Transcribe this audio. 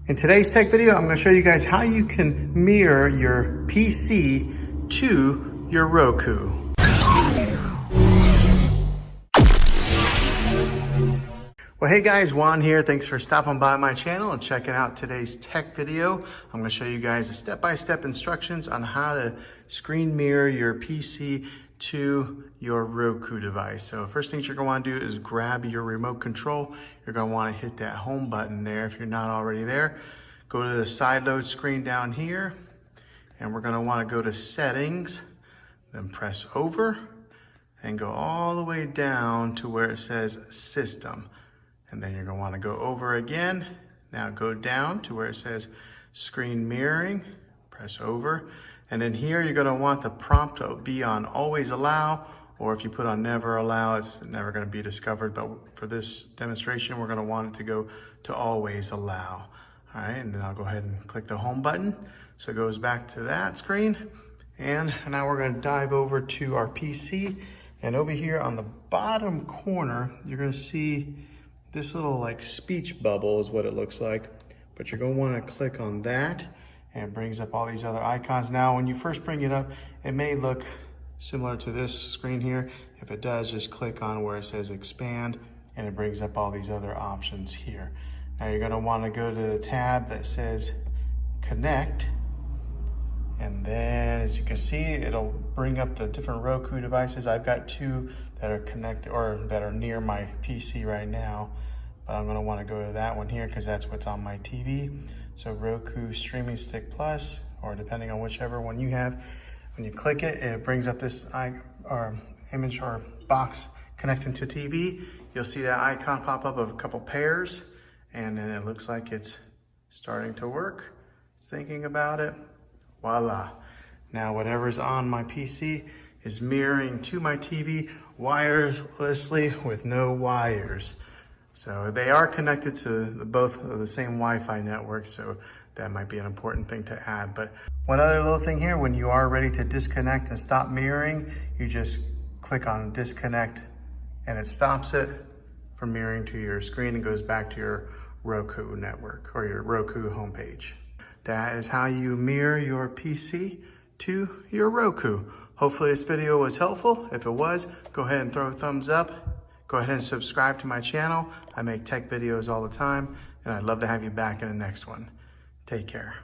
In today's tech video, I'm going to show you guys how you can mirror your PC to your Roku. Well, hey guys, Juan here. Thanks for stopping by my channel and checking out today's tech video. I'm going to show you guys the step-by-step instructions on how to screen mirror your PC to your Roku device. So first things you're going to want to do is grab your remote control. You're going to want to hit that home button there if you're not already there. Go to the side load screen down here, and we're going to want to go to settings, then press over and go all the way down to where it says system. And then you're going to want to go over again. Now go down to where it says screen mirroring, press over. And then here you're going to want the prompt to be on always allow, or if you put on never allow, it's never going to be discovered. But for this demonstration, we're going to want it to go to always allow. All right, and then I'll go ahead and click the home button. So it goes back to that screen. And now we're going to dive over to our PC. And over here on the bottom corner, you're going to see this little like speech bubble is what it looks like, but you're going to want to click on that, and it brings up all these other icons. Now, when you first bring it up, it may look similar to this screen here. If it does, just click on where it says expand, and it brings up all these other options here. Now, you're going to want to go to the tab that says connect, and then as you can see, it'll bring up the different Roku devices. I've got two that are connected or that are near my PC right now, but I'm going to want to go to that one here because that's what's on my TV. So Roku Streaming Stick Plus, or depending on whichever one you have, when you click it, it brings up this image or box connecting to TV. You'll see that icon pop up of a couple pairs, and then it looks like it's starting to work. It's thinking about it. Voila. Now whatever's on my PC is mirroring to my TV wirelessly with no wires. So they are connected to both of the same Wi-Fi network, so that might be an important thing to add. But one other little thing here, when you are ready to disconnect and stop mirroring, you just click on disconnect and it stops it from mirroring to your screen and goes back to your Roku network or your Roku homepage. That is how you mirror your PC to your Roku. Hopefully this video was helpful. If it was, go ahead and throw a thumbs up. Go ahead and subscribe to my channel. I make tech videos all the time, and I'd love to have you back in the next one. Take care.